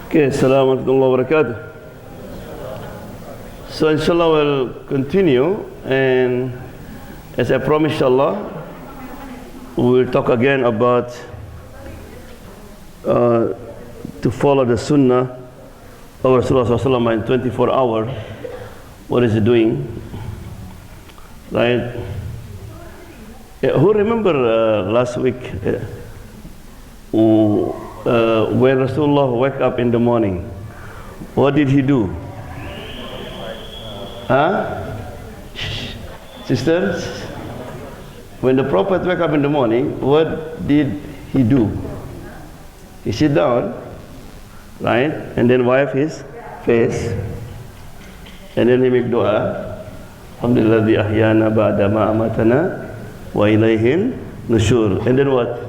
Okay, Assalamu alaikum wa barakatuh. So inshallah we'll continue, and as I promised Allah, we will talk again about to follow the sunnah of Rasulullah SAW in 24 hours. What is he doing? Right? Who remember last week when Rasulullah woke up in the morning? What did he do? Sisters, when the Prophet woke up in the morning, what did he do? He sit down, right, and then wipe his face, and then he make dua. Alhamdulillah ahyana ba'da ma amatana wa ilayhin nusyur. And then what?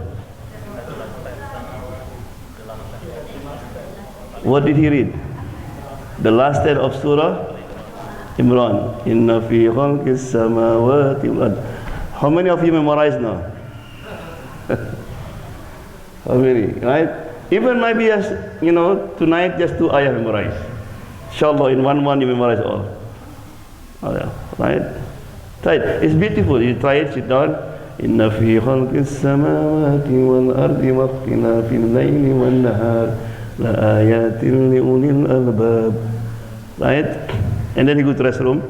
What did he read? The last line of Surah Imran. Inna fi khalqis samawati wal ard. How many of you memorize now? How many? Right? Even maybe as tonight just 2 ayah memorize. Inshallah in 1 month you memorize all. Oh, yeah. Right? Try it. It's beautiful. You try it, sit down. Inna fi khalqis samawati wal ardi wa ikhtilafil layli wan nahar la ayatin li ulil albab. Right? And then he go to restroom.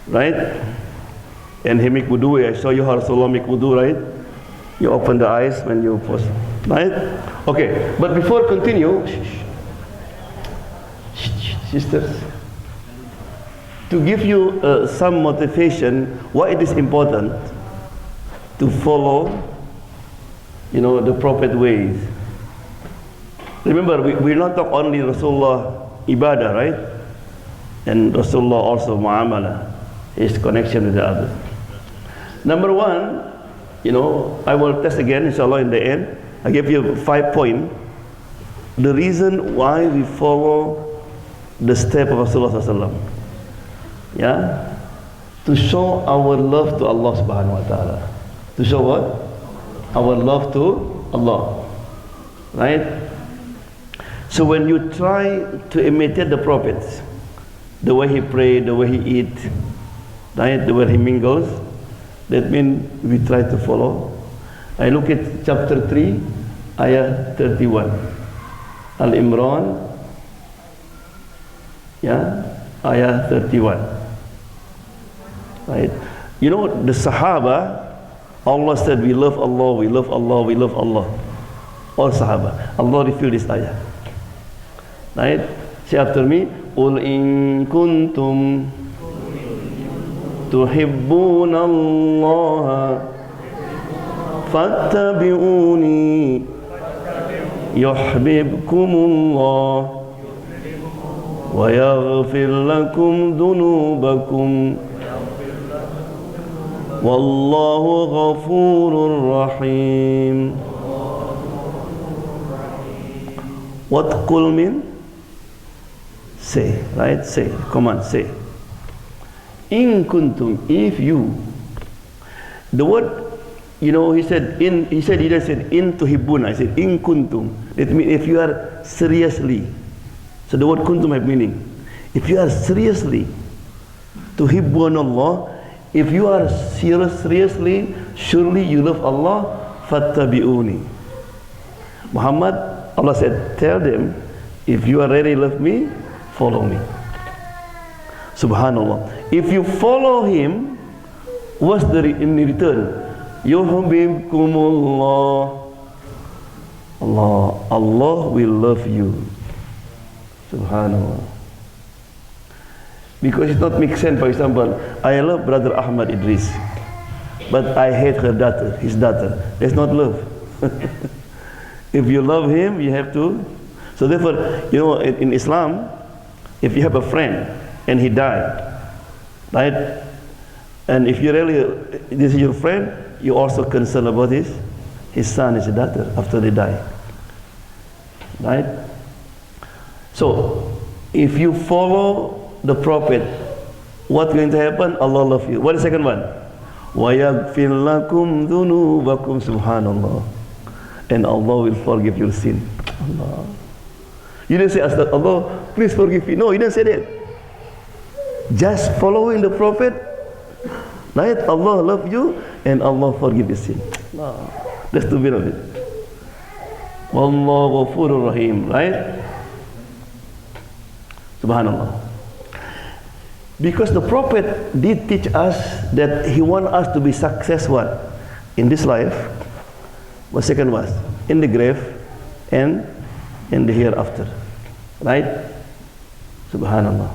Right? And he make wudu. I saw you how Rasulullah make wudu, right? You open the eyes when you post. Right? Okay. But before continue, sisters, to give you some motivation why it is important to follow the Prophet ways. Remember, we not talk only Rasulullah ibadah, right? And Rasulullah also muamalah, his connection with the others. Number 1, I will test again inshallah in the end. I give you 5 points. The reason why we follow the step of Rasulullah sallallahu. Yeah, to show our love to Allah subhanahu wa ta'ala. To show what? Our love to Allah. Right? So when you try to imitate the prophets, the way he prayed, the way he eat, right, the way he mingles, that means we try to follow. I look at chapter 3, ayah 31. Al-Imran, yeah, ayah 31. Right? The Sahaba, Allah said, we love Allah, we love Allah, we love Allah. All Sahaba. Allah revealed this ayah. Right? Say after me, Qul in kuntum tuhibbuna Allah fattabi'uni yuhbibkumullah wa yaghfir lakum dhunubakum wallahu ghafurur rahim. What qul mean? Say, right? Say, come on, say. In kuntum, if you. The word, he said in. He just said in tuhibbuna. I said in kuntum. It means if you are seriously. So the word kuntum have meaning. If you are seriously tuhibbuna Allah, if you are seriously, surely you love Allah, fattabi'uni. Muhammad, Allah said, tell them, if you are really love me, follow me. Subhanallah. If you follow him, what's in return? Yuhbibkumullah. Allah will love you. Subhanallah. Because it not make sense. For example, I love brother Ahmad Idris, but I hate his daughter. That's not love. If you love him, you have to. So therefore, in Islam, if you have a friend and he died, right? And if you really, this is your friend, you also concerned about his son, his daughter after they die, right? So, if you follow the Prophet, what's going to happen? Allah love you. What is the second one? وَيَغْفِرْ لَكُمْ ذُنُوبَكُمْ. Subhanallah. And Allah will forgive your sin. Allah. You didn't say, Astaghfirullah, please forgive me. No, you didn't say that. Just following the Prophet, right? Allah love you and Allah forgive your sin. No. That's the bit of it. Wallahu ghafurur rahim, right? Subhanallah. Because the Prophet did teach us that he want us to be successful in this life. What second was? In the grave and in the hereafter. Right? Subhanallah.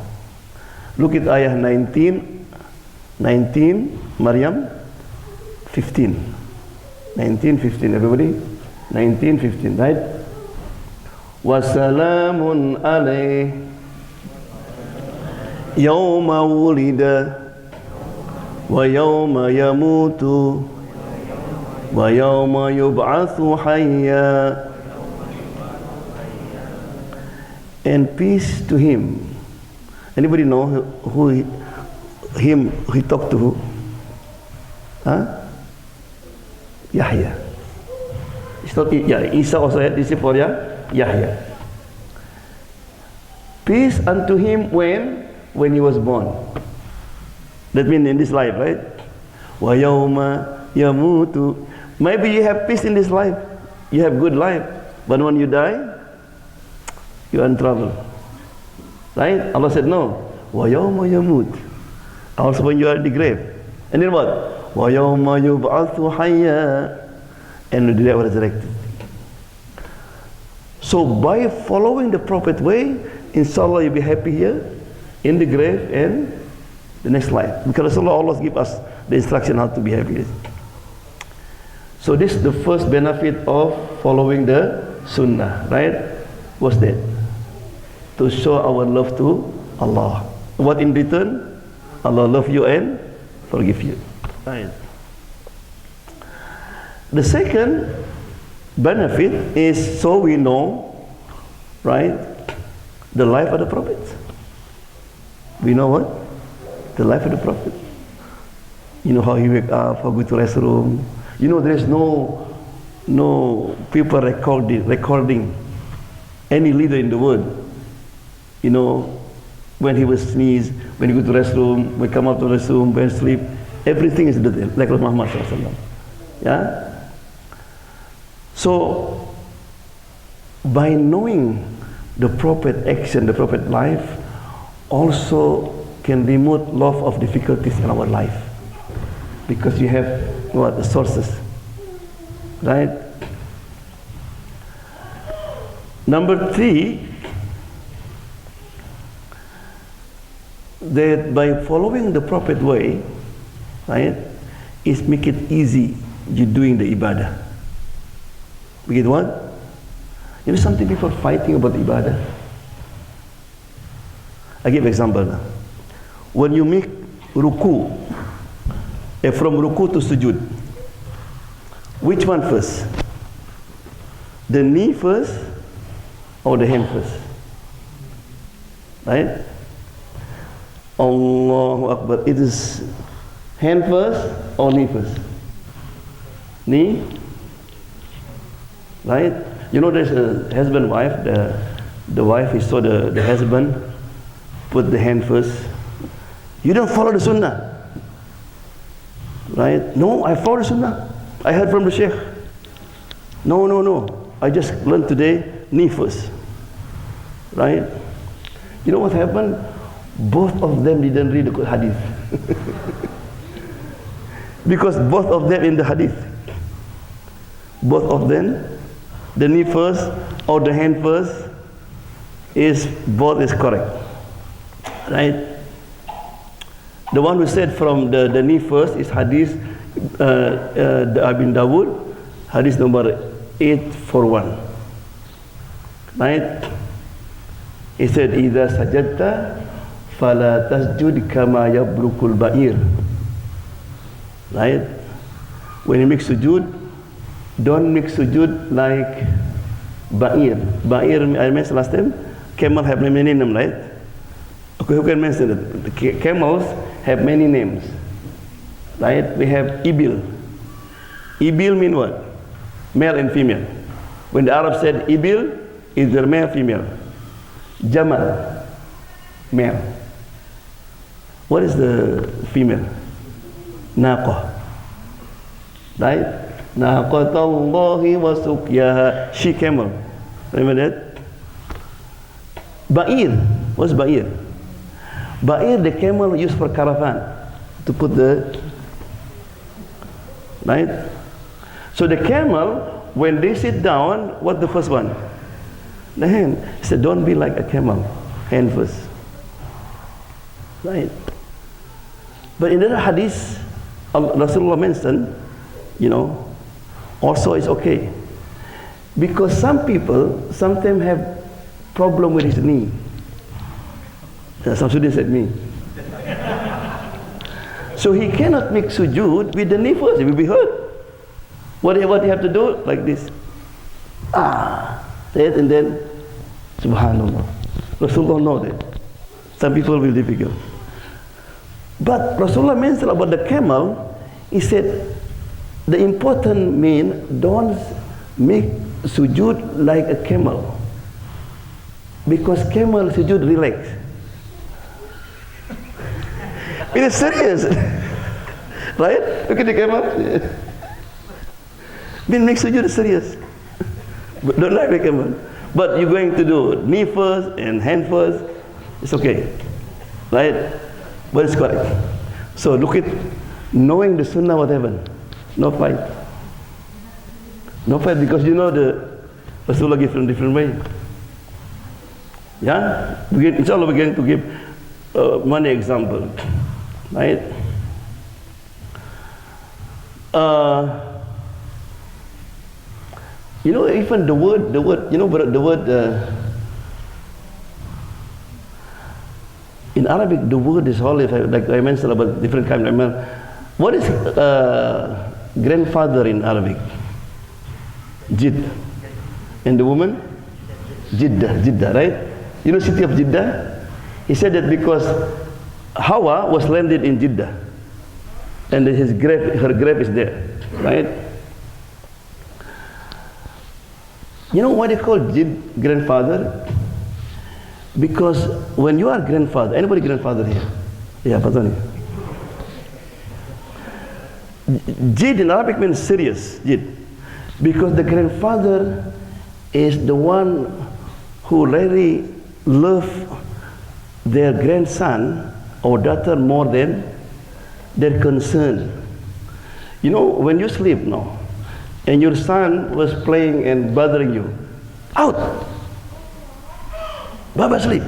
Look at ayah 19, Maryam 15. 19, 15, everybody? 19, 15, right? Wassalamun alayhi yawma wulida wa yawma yamutu wa yawma yub'athu hayya. And peace to him. Anybody know who he talked to? Who? Huh? Yahya. It's not Isa also had this for Yahya. Peace unto him when he was born. That means in this life, right? Wa yawma yamutu. Maybe you have peace in this life, you have good life, but when you die, you are in trouble. Right? Allah said no. Wa yawma yamut. Also when you are in the grave. And then what? Wa yawma yub'athu hayya. And the day was resurrected. So by following the Prophet way, inshallah you'll be happy here, in the grave and the next life. Because Allah give us the instruction how to be happy. So this is the first benefit of following the Sunnah, right? What's that? To show our love to Allah. What in return? Allah love you and forgive you. Right. The second benefit is so we know, right, the life of the Prophet. We know what? The life of the Prophet. You know how he wake up, how go to restroom. You know there's no people recording any leader in the world. You know, when he was sneeze, when he go to restroom, when he come out to the restroom, when he sleep, everything is detailed, like Muhammad sallallahu alaihi wasallam. Yeah. So, by knowing the Prophet action, the Prophet life, also can remove lot of difficulties in our life. Because you have what? The sources. Right? Number 3, that by following the Prophet way, right, is make it easy you doing the ibadah. We get what? You know something people fighting about ibadah. I give example now. When you make ruku, from ruku to sujud, which one first? The knee first or the hand first? Right? Allahu Akbar. It is hand first or knee first? Knee? Right? You know there's a husband wife. The wife he saw the husband put the hand first. You don't follow the sunnah. Right? No, I follow the sunnah. I heard from the sheikh. No. I just learned today knee first. Right? You know what happened? Both of them didn't read the hadith. Because both of them in the hadith. Both of them, the knee first or the hand first, both is correct. Right? The one who said from the knee first is hadith the Ibn Dawud, hadith number 841. Right? He said, "Idza sajadta fala tasjud kama yabrukul ba'ir." Right? When you make sujud, don't make sujud like ba'ir. Ba'ir, I mentioned last time, camel have many names, right? Okay, who can mention it? The camels have many names. Right? We have ibil. Ibil mean what? Male and female. When the Arab said ibil, is there male, female? Jamal, male. What is the female? Naqah. Right? Naqatallahi wa suqyaha. She camel. Remember that? Ba'ir. What's Ba'ir? Ba'ir, the camel used for caravan. To put the... Right? So the camel, when they sit down, what's the first one? The hand. He said, don't be like a camel. Hand first. Right? But in the hadith, Rasulullah mentioned, also it's okay. Because some people sometimes have problem with his knee. Some students said me. So he cannot make sujood with the knee first, it will be hurt. What do you have to do? Like this. Say it and then, subhanallah. Rasulullah knows that. Some people will difficult. But Rasulullah mentioned about the camel, he said, the important mean, don't make sujood like a camel. Because camel sujood relax. It is serious. Right? Look at the camel. Mean make sujood serious. But don't like the camel. But you're going to do knee first and hand first, it's okay. Right? But it's correct. So look at knowing the sunnah what happened. No fight. No fight because the Rasulullah gives in different way. Yeah? Inshallah we're going to give one example. Right? Even the word, the word in Arabic, the word is holy, like I mentioned about different kind of animal. What is grandfather in Arabic? Jid. And the woman? Jiddah, right? City of Jeddah? He said that because Hawa was landed in Jeddah. And her grave is there, right? You know why they call Jid grandfather? Because when you are grandfather, anybody grandfather here? Yeah, Patani. Jid in Arabic means serious, Jid. Because the grandfather is the one who really love their grandson or daughter more than their concern. When you sleep now, and your son was playing and bothering you, out! Baba sleep.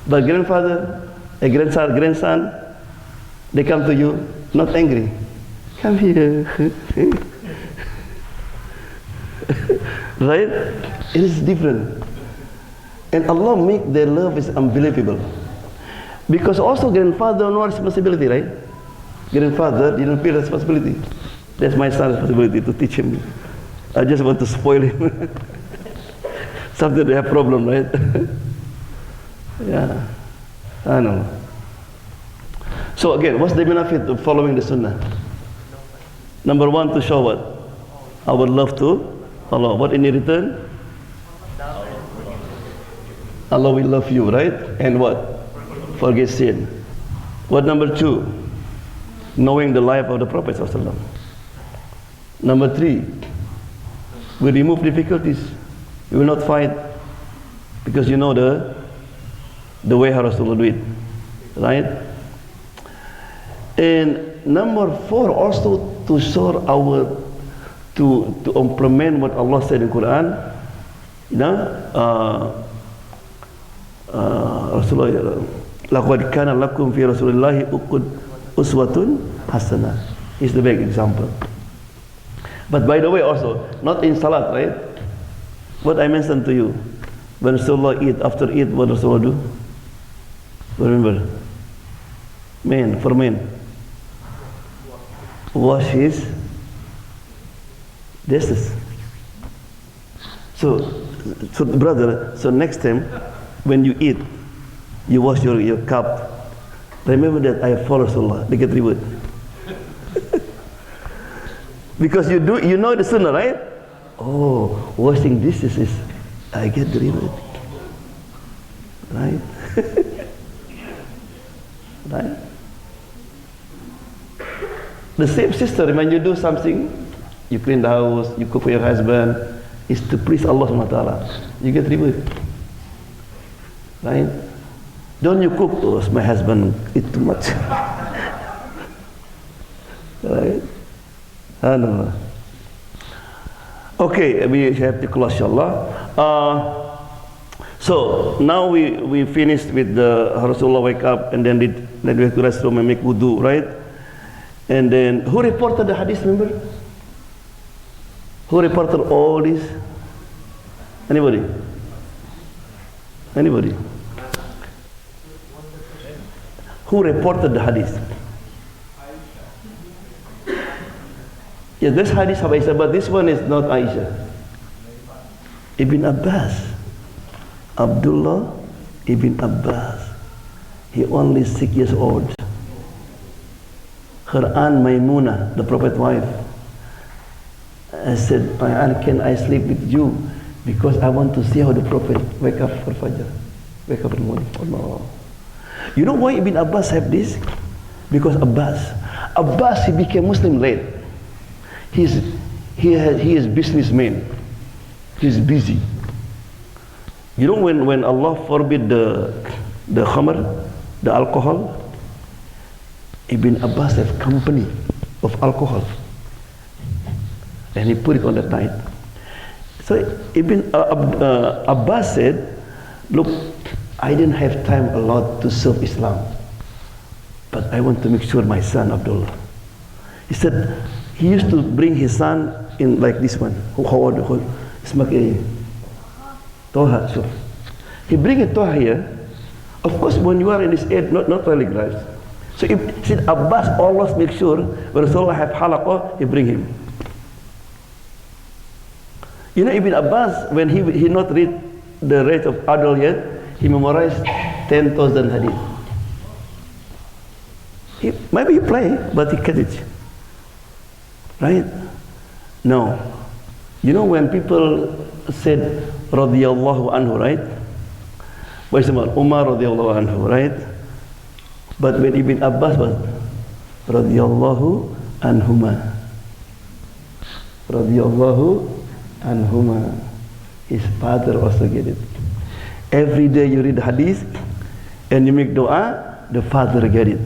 But grandfather, a grandson, they come to you, not angry. Come here. Right? It is different. And Allah make their love is unbelievable. Because also grandfather no responsibility, right? Grandfather didn't feel responsibility. That's my son's responsibility to teach him. I just want to spoil him. Something they have problem, right? Yeah, I know. So again, what's the benefit of following the Sunnah? Number one, to show what? Our love to Allah. What in return? Allah will love you, right? And what? Forget sin. What number two? Knowing the life of the Prophet ﷺ. Number three, we remove difficulties. We will not fight because you know the way how Rasulullah do it, right? And number four, also to show to implement what Allah said in Quran. Rasulullah, laqad kana lakum fi Rasulillahi uswatun hasanah. Is the big example. But by the way, also not in salat, right? What I mentioned to you, when Rasulullah eat, after eat, what Rasulullah do? Remember, for men, wash his dishes. So brother, so next time when you eat, you wash your cup. Remember that I follow Rasulullah. They get reward. Because you know the sunnah, right? Oh, washing dishes is, I get the reward. Right? Right? The same sister, when you do something, you clean the house, you cook for your husband, is to please Allah SWT. You get reward. Right? Don't you cook, oh, my husband eat too much. Right? I know. Okay, we have to close, inshallah. So now we finished with the Rasulullah wake up and then we have to restroom and make wudu, right? And then who reported the hadith? Remember? Who reported all this? Anybody? Anybody? Who reported the hadith? Yeah, this hadith of Aisha, but this one is not Aisha. Ibn Abbas. Abdullah ibn Abbas. He only 6 years old. Her aunt Maimuna, the Prophet's wife, said, "My aunt, can I sleep with you? Because I want to see how the Prophet wake up for Fajr. Wake up in the morning." Allah. You know why Ibn Abbas have this? Because Abbas, he became Muslim late. He is businessman. He's busy. You know when Allah forbid the khamr, the alcohol, Ibn Abbas have company of alcohol, and he put it on the night. So Ibn Abbas said, "Look, I didn't have time a lot to serve Islam, but I want to make sure my son Abdullah." He said he used to bring his son in like this one. Toha, so he bring a Toha here. Of course, when you are in this age, not telegraph. So if said Abbas always make sure when Rasulullah have halaqah, he bring him. You know, Ibn Abbas, when he not read the rate of adult yet, he memorized 10,000 hadith. Maybe he play, but he can't teach. Right? No. You know when people said radiyallahu anhu, right? What's the matter? Umar radiyallahu anhu, right? But when Ibn Abbas was radiyallahu anhuma, radiyallahu anhuma, his father also get it. Every day you read hadith and you make dua, the father get it.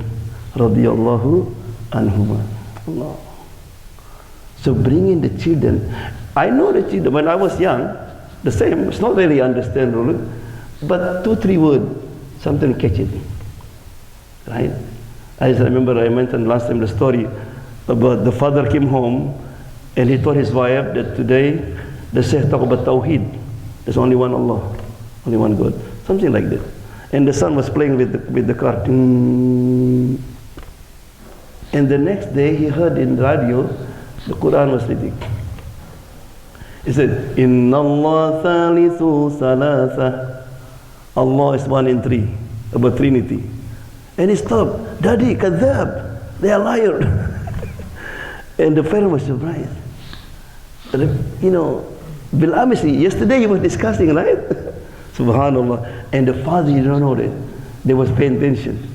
Radiyallahu anhuma. Allah. So bring in the children. I know the children, when I was young, the same, it's not really understand, but 2-3 words, something catch it. Right? I remember I mentioned last time the story about the father came home and he told his wife that today the Shaykh talk about Tawheed. There's only one Allah, only one God. Something like that. And the son was playing with the car. And the next day he heard in radio the Quran was reading. He said, Inna Allah thalithu salasa. Allah is 1 in 3, about Trinity. And he stopped. Daddy, kadhab, they are liars. And the parent was surprised. You know, Bil-Amisi, yesterday he was discussing, right? Subhanallah. And the father, you don't know that. They was paying attention.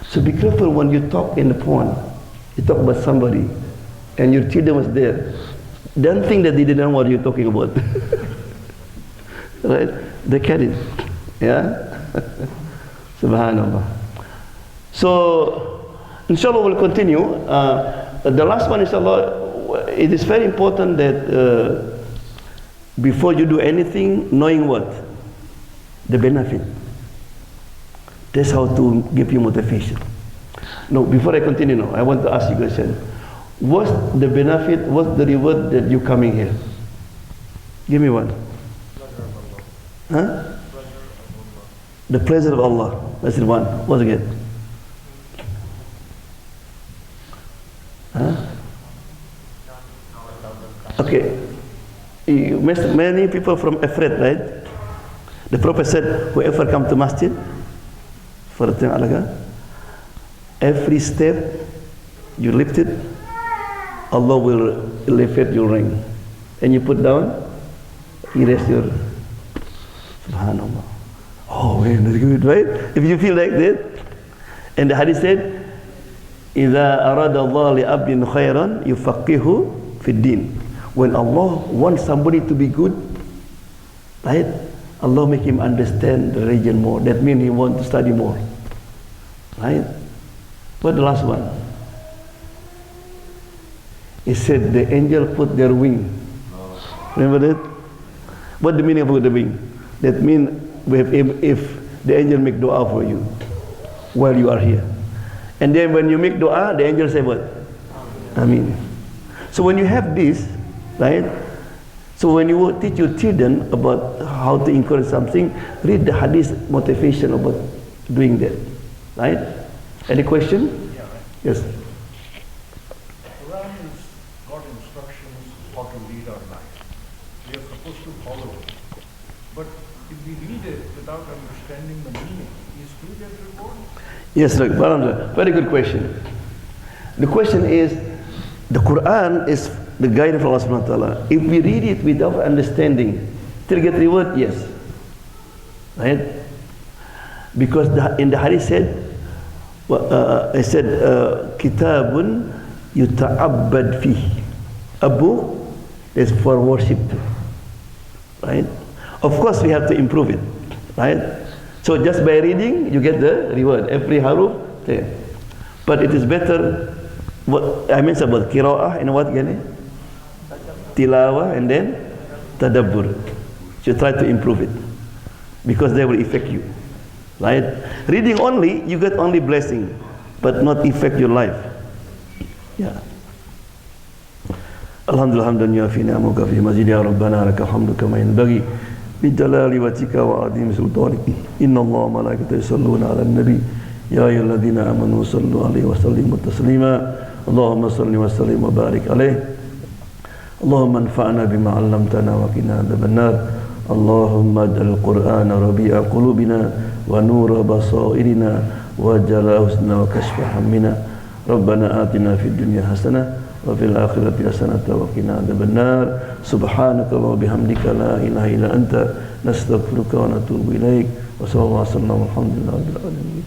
So be careful when you talk in the phone. You talk about somebody and your children was there. Don't think that they didn't know what you're talking about. Right? They carried. Yeah? Subhanallah. So, inshallah we'll continue. The last one, inshallah, it is very important that before you do anything, knowing what? The benefit. That's how to give you motivation. No, before I continue now, I want to ask you a question. What's the benefit, what's the reward that you coming here? Give me one. Huh? The pleasure of Allah. That's the one. What's again? Huh? Okay. Many people from Ifrit, right? The Prophet said, whoever come to masjid, for the alaga, every step you lift it, Allah will elevate your rank. And you put down, He rest your, subhanallah. Oh man, that's good, right? If you feel like that, and the hadith said, "Idza arada Allah li abdin khairan yufaqihu fid din." When Allah wants somebody to be good, right? Allah make him understand the religion more. That means he want to study more, right? What the last one? He said the angel put their wing. Remember that? What the meaning of the wing? That means if the angel make dua for you while you are here, and then when you make dua, the angel say what? Amin. So when you have this, right? So when you teach your children about how to encourage something, read the hadith motivation about doing that, right? Any question? Yeah, right. Yes. Quran has got instructions how to lead our life. We are supposed to follow it. But if we read it without understanding the meaning, we still get reward? Yes, look, very good question. The question is, the Quran is the guidance of Allah subhanahu wa ta'ala. If we read it without understanding, still get reward? Yes. Right? Because in the hadith said, I said, kitabun yuta'abbad fihi. A book is for worship too. Right? Of course we have to improve it. Right? So just by reading, you get the reward. Every haruf there. But it is better, what I mentioned about qira'ah and what again? Tilawah and then tadabbur. So try to improve it, because they will affect you. Right? Reading only, you get only blessing, but not affect your life. Yeah. Alhamdulillah hamdan yafi ni'amuka fi mazid ya rabbana lakal hamdu kama yanbaghi bi jalali wajhika wa azim sultanik. Inna Allaha wa malaikatahu yusalluna 'alan nabi ya ayyuhalladhina amanu sallu 'alaihi wa sallimu taslima. Allahumma salli wa sallim wa barik 'alaihi. اللهم انفعنا بما علمتنا وقنا عذاب النار اللهم اجعل القرآن ربيع قلوبنا ونور بصائرنا وجلاء حزننا وكشف همنا ربنا آتنا في الدنيا حسنة وفي الآخرة حسنة وقنا عذاب النار سبحانك اللهم وبحمدك لا إله إلا أنت نستغفرك ونتوب إليك وصلى الله وسلم والحمد لله رب العالمين.